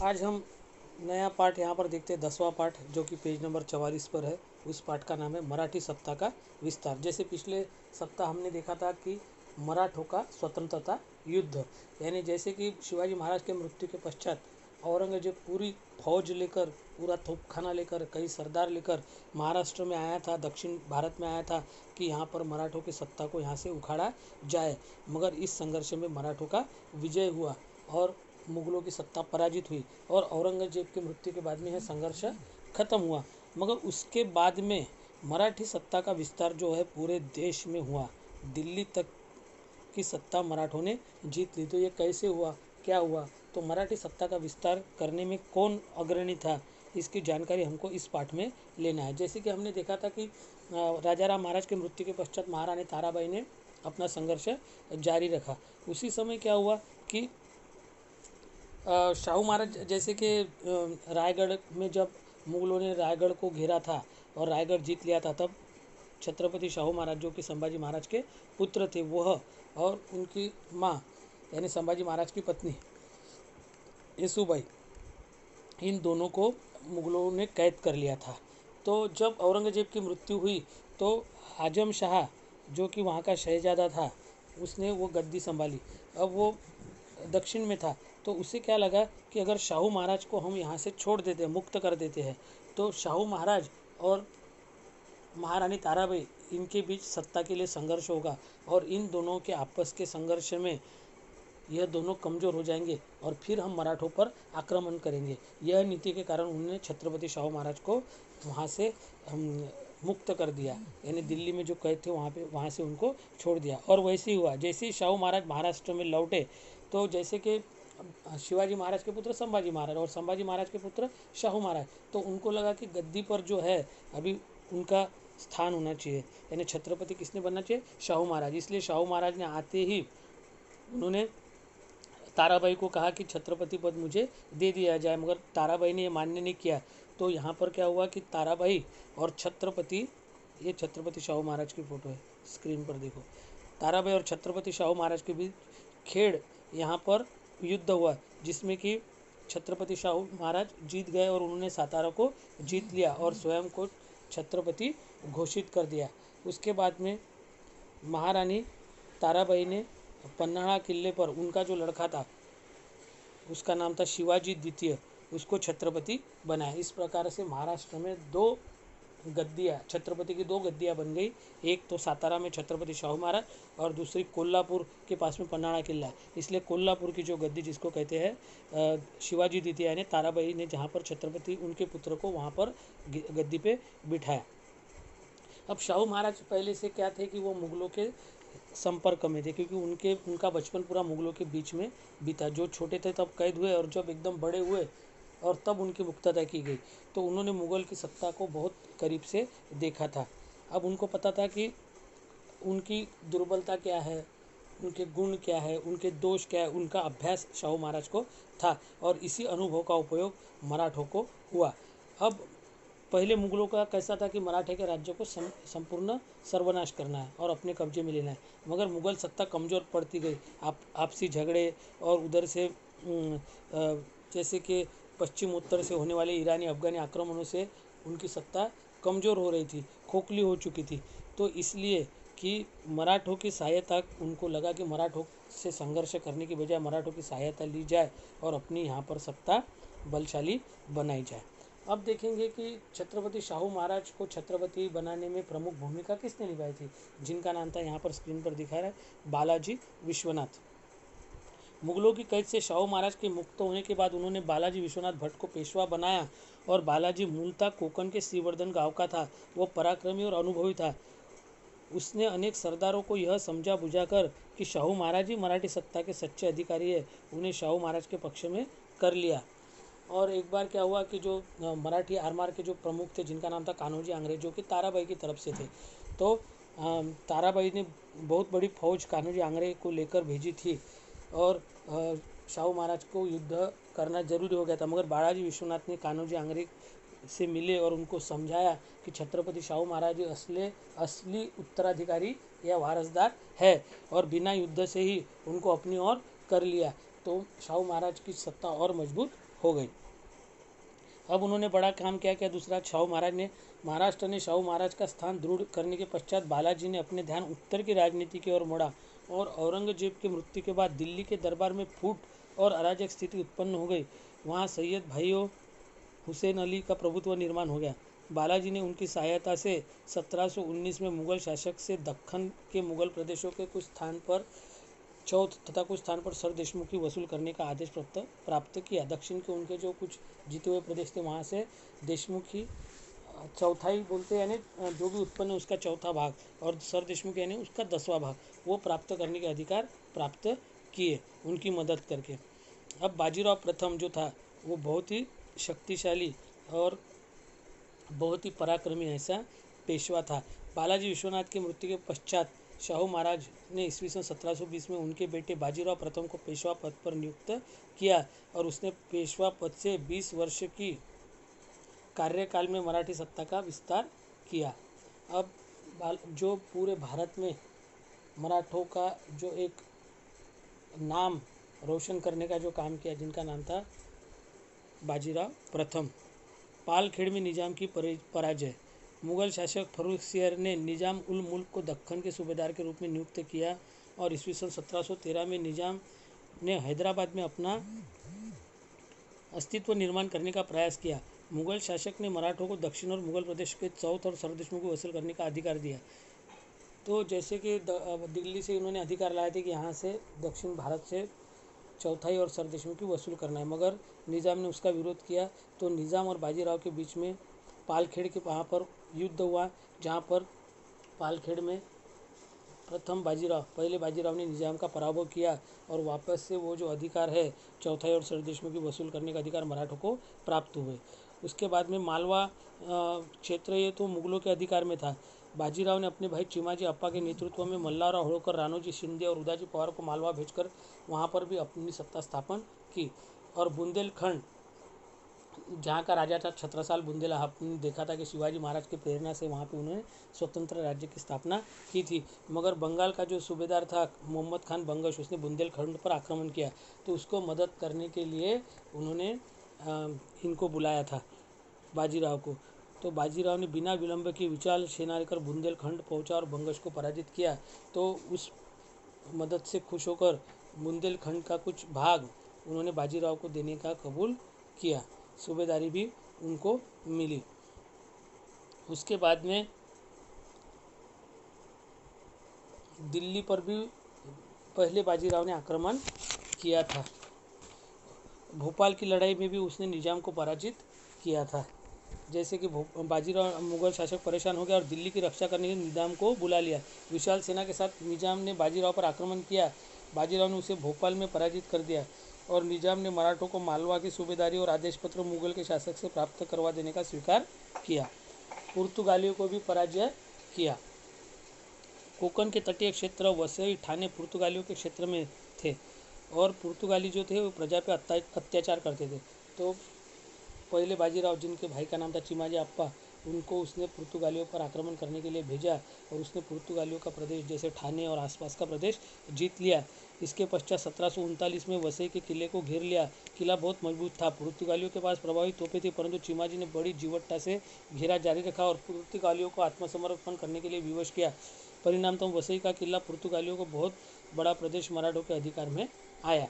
आज हम नया पाठ यहाँ पर देखते हैं, 10वां पाठ जो कि पेज नंबर 44 पर है। उस पाठ का नाम है मराठी सत्ता का विस्तार। जैसे पिछले सप्ताह हमने देखा था कि मराठों का स्वतंत्रता युद्ध, यानी जैसे कि शिवाजी महाराज के मृत्यु के पश्चात औरंगजेब पूरी फौज लेकर, पूरा तोपखाना लेकर, कई सरदार लेकर महाराष्ट्र में आया था, दक्षिण भारत में आया था कि यहाँ पर मराठों की सत्ता को यहाँ से उखाड़ा जाए। मगर इस संघर्ष में मराठों का विजय हुआ और मुगलों की सत्ता पराजित हुई और औरंगजेब की मृत्यु के बाद में यह संघर्ष खत्म हुआ। मगर उसके बाद में मराठी सत्ता का विस्तार जो है पूरे देश में हुआ, दिल्ली तक की सत्ता मराठों ने जीत ली। तो ये कैसे हुआ, क्या हुआ, तो मराठी सत्ता का विस्तार करने में कौन अग्रणी था, इसकी जानकारी हमको इस पाठ में लेना है। जैसे कि हमने देखा था कि राजा राम महाराज के मृत्यु के पश्चात महारानी ताराबाई ने अपना संघर्ष जारी रखा। उसी समय क्या हुआ कि शाहू महाराज, जैसे कि रायगढ़ में जब मुगलों ने रायगढ़ को घेरा था और रायगढ़ जीत लिया था, तब छत्रपति शाहू महाराज जो कि संभाजी महाराज के पुत्र थे, वह और उनकी माँ यानी संभाजी महाराज की पत्नी येसुबाई, इन दोनों को मुगलों ने कैद कर लिया था। तो जब औरंगजेब की मृत्यु हुई तो आजम शाह जो कि वहाँ का शहजादा था, उसने वो गद्दी संभाली। अब वो दक्षिण में था, तो उसे क्या लगा कि अगर शाहू महाराज को हम यहाँ से छोड़ देते हैं, मुक्त कर देते हैं, तो शाहू महाराज और महारानी ताराबाई इनके बीच सत्ता के लिए संघर्ष होगा और इन दोनों के आपस के संघर्ष में यह दोनों कमज़ोर हो जाएंगे और फिर हम मराठों पर आक्रमण करेंगे। यह नीति के कारण उन्होंने छत्रपति शाहू महाराज को वहाँ से मुक्त कर दिया, यानी दिल्ली में जो कैद थे वहाँ से उनको छोड़ दिया। और वैसे ही हुआ, जैसे ही शाहू महाराज महाराष्ट्र में लौटे तो जैसे कि शिवाजी महाराज के पुत्र संभाजी महाराज और संभाजी महाराज के पुत्र शाहू महाराज, तो उनको लगा कि गद्दी पर जो है अभी उनका स्थान होना चाहिए, यानी छत्रपति किसने बनना चाहिए, शाहू महाराज। इसलिए शाहू महाराज ने आते ही उन्होंने ताराबाई को कहा कि छत्रपति पद मुझे दे दिया जाए, मगर ताराबाई ने ये मान्य नहीं किया। तो यहाँ पर क्या हुआ कि ताराबाई और छत्रपति, ये छत्रपति शाहू महाराज की फ़ोटो है, स्क्रीन पर देखो, ताराबाई और छत्रपति शाहू महाराज के बीच खेड़ यहाँ पर युद्ध हुआ, जिसमें कि छत्रपति शाहू महाराज जीत गए और उन्होंने सातारा को जीत लिया और स्वयं को छत्रपति घोषित कर दिया। उसके बाद में महारानी ताराबाई ने पन्हाड़ा किले पर उनका जो लड़का था, उसका नाम था शिवाजी द्वितीय, उसको छत्रपति बनाया। इस प्रकार से महाराष्ट्र में दो गद्दियाँ, छत्रपति की दो गद्दियाँ बन गई। एक तो सातारा में छत्रपति शाहू महाराज और दूसरी कोल्हापुर के पास में पन्हाड़ा किला है। इसलिए कोल्हापुर की जो गद्दी जिसको कहते हैं शिवाजी द्वितीय, यानी ताराबाई ने जहाँ पर छत्रपति उनके पुत्र को वहाँ पर गद्दी पे बिठाया। अब शाहू महाराज पहले से क्या थे कि वो मुगलों के संपर्क में थे, क्योंकि उनका बचपन पूरा मुगलों के बीच में बीता। जो छोटे थे तब कैद हुए और जब एकदम बड़े हुए और तब उनकी मुक्तता की गई, तो उन्होंने मुग़ल की सत्ता को बहुत करीब से देखा था। अब उनको पता था कि उनकी दुर्बलता क्या है, उनके गुण क्या है, उनके दोष क्या है, उनका अभ्यास शाहू महाराज को था और इसी अनुभव का उपयोग मराठों को हुआ। अब पहले मुगलों का कैसा था कि मराठे के राज्य को संपूर्ण सर्वनाश करना है और अपने कब्जे में लेना है, मगर मुग़ल सत्ता कमज़ोर पड़ती गई। आपसी झगड़े और उधर से जैसे कि पश्चिम उत्तर से होने वाले ईरानी अफ़गानी आक्रमणों से उनकी सत्ता कमज़ोर हो रही थी, खोखली हो चुकी थी। तो इसलिए कि मराठों की सहायता, उनको लगा कि मराठों से संघर्ष करने की बजाय मराठों की सहायता ली जाए और अपनी यहाँ पर सत्ता बलशाली बनाई जाए। अब देखेंगे कि छत्रपति शाहू महाराज को छत्रपति बनाने में प्रमुख भूमिका किसने निभाई थी, जिनका नाम था यहाँ पर स्क्रीन पर दिखा रहा है, बालाजी विश्वनाथ। मुगलों की कैद से शाहू महाराज के मुक्त होने के बाद उन्होंने बालाजी विश्वनाथ भट्ट को पेशवा बनाया और बालाजी मूलतः कोंकण के श्रीवर्धन गांव का था। वो पराक्रमी और अनुभवी था। उसने अनेक सरदारों को यह समझा बुझाकर कि शाहू महाराज ही मराठी सत्ता के सच्चे अधिकारी है, उन्हें शाहू महाराज के पक्ष में कर लिया। और एक बार क्या हुआ कि जो मराठी आरमार के जो प्रमुख थे, जिनका नाम था कान्होजी आंग्रे, जो कि ताराबाई की तरफ से थे, तो ताराबाई ने बहुत बड़ी फौज कान्होजी आंग्रे को लेकर भेजी थी और शाहू महाराज को युद्ध करना जरूरी हो गया था। मगर बालाजी विश्वनाथ ने कान्होजी आंग्रे से मिले और उनको समझाया कि छत्रपति शाहू महाराज असली उत्तराधिकारी या वारसदार है और बिना युद्ध से ही उनको अपनी ओर कर लिया। तो शाहू महाराज की सत्ता और मजबूत हो गई। अब उन्होंने बड़ा काम क्या दूसरा, शाहू महाराज ने महाराष्ट्र ने शाहू महाराज का स्थान दृढ़ करने के पश्चात बालाजी ने अपने ध्यान उत्तर की राजनीति की ओर मोड़ा और औरंगजेब की मृत्यु के बाद दिल्ली के दरबार में फूट और अराजक स्थिति उत्पन्न हो गई। वहाँ सैयद भाइयों हुसैन अली का प्रभुत्व निर्माण हो गया। बालाजी ने उनकी सहायता से 1719 में मुगल शासक से दक्खन के मुगल प्रदेशों के कुछ स्थान पर चौथ तथा कुछ स्थान पर सर देशमुखी वसूल करने का आदेश प्राप्त किया। दक्षिण के उनके जो कुछ जीते हुए प्रदेश थे वहाँ से देशमुखी चौथाई बोलते यानी जो भी उत्पन्न है उसका चौथा भाग और सर देशमुखी यानी उसका 10वां भाग वो प्राप्त करने के अधिकार प्राप्त किए उनकी मदद करके। अब बाजीराव प्रथम जो था वो बहुत ही शक्तिशाली और बहुत ही पराक्रमी ऐसा पेशवा था। बालाजी विश्वनाथ की मृत्यु के पश्चात शाहू महाराज ने ईस्वी सन 1720 में उनके बेटे बाजीराव प्रथम को पेशवा पद पर नियुक्त किया और उसने पेशवा पद से 20 वर्ष की कार्यकाल में मराठी सत्ता का विस्तार किया। अब जो पूरे भारत में मराठों का जो एक नाम रोशन करने का जो काम किया, जिनका नाम था बाजीराव प्रथम। पालखेड़ में निजाम की पराजय। मुगल शासक फर्रुखसियर ने निजाम उल मुल्क को दक्खन के सूबेदार के रूप में नियुक्त किया और ईस्वी सन 1713 में निजाम ने हैदराबाद में अपना अस्तित्व निर्माण करने का प्रयास किया। मुगल शासक ने मराठों को दक्षिण और मुगल प्रदेश के चौथ और सरदेशों को वसूल करने का अधिकार दिया। तो जैसे कि दिल्ली से उन्होंने अधिकार लाए थे कि यहाँ से दक्षिण भारत से चौथाई और सरदेशों की वसूल करना है, मगर निज़ाम ने उसका विरोध किया। तो निज़ाम और बाजीराव के बीच में पालखेड़ के वहाँ पर युद्ध हुआ, जहाँ पर पालखेड़ में पहले बाजीराव ने निज़ाम का पराभव किया और वापस से वो जो अधिकार है चौथाई और सरदेशों की वसूल करने का अधिकार मराठों को प्राप्त हुए। उसके बाद में मालवा क्षेत्र ये तो मुगलों के अधिकार में था। बाजीराव ने अपने भाई चिमाजी अप्पा के नेतृत्व में मल्हारराव होळकर, राणोजी शिंदे और उदाजी पवार को मालवा भेजकर वहाँ पर भी अपनी सत्ता स्थापन की और बुंदेलखंड जहाँ का राजा था छत्रसाल बुंदेला, आपने देखा था कि शिवाजी महाराज की प्रेरणा से वहाँ पे उन्होंने स्वतंत्र राज्य की स्थापना की थी। मगर बंगाल का जो सूबेदार था मोहम्मद खान बंगश, उसने बुंदेलखंड पर आक्रमण किया, तो उसको मदद करने के लिए उन्होंने इनको बुलाया था बाजीराव को। तो बाजीराव ने बिना विलंब की विशाल सेना लेकर बुंदेलखंड पहुंचा और बंगश को पराजित किया। तो उस मदद से खुश होकर बुंदेलखंड का कुछ भाग उन्होंने बाजीराव को देने का कबूल किया, सूबेदारी भी उनको मिली। उसके बाद में दिल्ली पर भी पहले बाजीराव ने आक्रमण किया था। भोपाल की लड़ाई में भी उसने निजाम को पराजित किया था। जैसे कि बाजीराव मुगल शासक परेशान हो गया और दिल्ली की रक्षा करने के लिए निजाम को बुला लिया। विशाल सेना के साथ निजाम ने बाजीराव पर आक्रमण किया। बाजीराव ने उसे भोपाल में पराजित कर दिया और निजाम ने मराठों को मालवा की सूबेदारी और आदेश पत्र मुगल के शासक से प्राप्त करवा देने का स्वीकार किया। पुर्तगालियों को भी पराजय किया। कोंकण के तटीय क्षेत्र वसई, ठाणे पुर्तगालियों के क्षेत्र में थे और पुर्तगाली जो थे वो प्रजा पे अत्याचार करते थे। तो पहले बाजीराव, जिनके भाई का नाम था चिमाजी अप्पा, उनको उसने पुर्तगालियों पर आक्रमण करने के लिए भेजा और उसने पुर्तगालियों का प्रदेश जैसे ठाणे और आसपास का प्रदेश जीत लिया। इसके पश्चात 1739 में वसई के किले को घेर लिया। किला बहुत मजबूत था। पुर्तगालियों के पास प्रभावी तोपें थी, परंतु चिमाजी ने बड़ी जीवटता से घेरा जारी रखा और पुर्तगालियों को आत्मसमर्पण करने के लिए विवश किया। परिणामतः वसई का किला पुर्तगालियों को बहुत बड़ा प्रदेश मराठों के अधिकार में आया।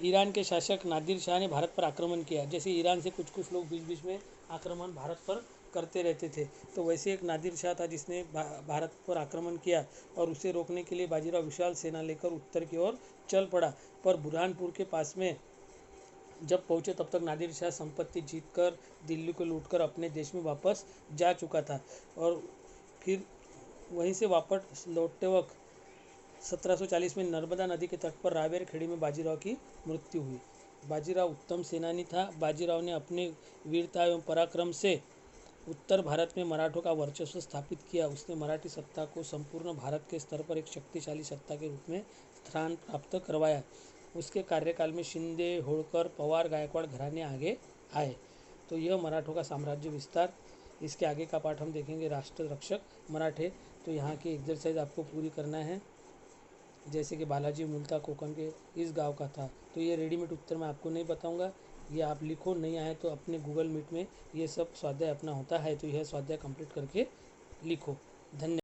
ईरान के शासक नादिर शाह ने भारत पर आक्रमण किया। जैसे ईरान से कुछ लोग बीच बीच में आक्रमण भारत पर करते रहते थे, तो वैसे एक नादिर शाह था जिसने भारत पर आक्रमण किया और उसे रोकने के लिए बाजीराव विशाल सेना लेकर उत्तर की ओर चल पड़ा। पर बुरहानपुर के पास में जब पहुंचे तब तक नादिर शाह संपत्ति जीतकर दिल्ली को लूटकर अपने देश में वापस जा चुका था और फिर वहीं से वापस लौटते वक्त 1740 में नर्मदा नदी के तट पर रावेर खेड़ी में बाजीराव की मृत्यु हुई। बाजीराव उत्तम सेनानी था। बाजीराव ने अपने वीरता एवं पराक्रम से उत्तर भारत में मराठों का वर्चस्व स्थापित किया। उसने मराठी सत्ता को संपूर्ण भारत के स्तर पर एक शक्तिशाली सत्ता के रूप में स्थान प्राप्त करवाया। उसके कार्यकाल में शिंदे, होळकर, पवार, गायकवाड़ घराने आगे आए। तो यह मराठों का साम्राज्य विस्तार। इसके आगे का पाठ हम देखेंगे राष्ट्र रक्षक मराठे। तो यहाँ की एक्सरसाइज आपको पूरी करना है। जैसे कि बालाजी मूलतः कोकण के इस गांव का था। तो ये रेडीमेड उत्तर मैं आपको नहीं बताऊंगा, ये आप लिखो, नहीं आए तो अपने गूगल मीट में ये सब स्वाध्याय अपना होता है तो यह स्वाध्याय कंप्लीट करके लिखो। धन्यवाद।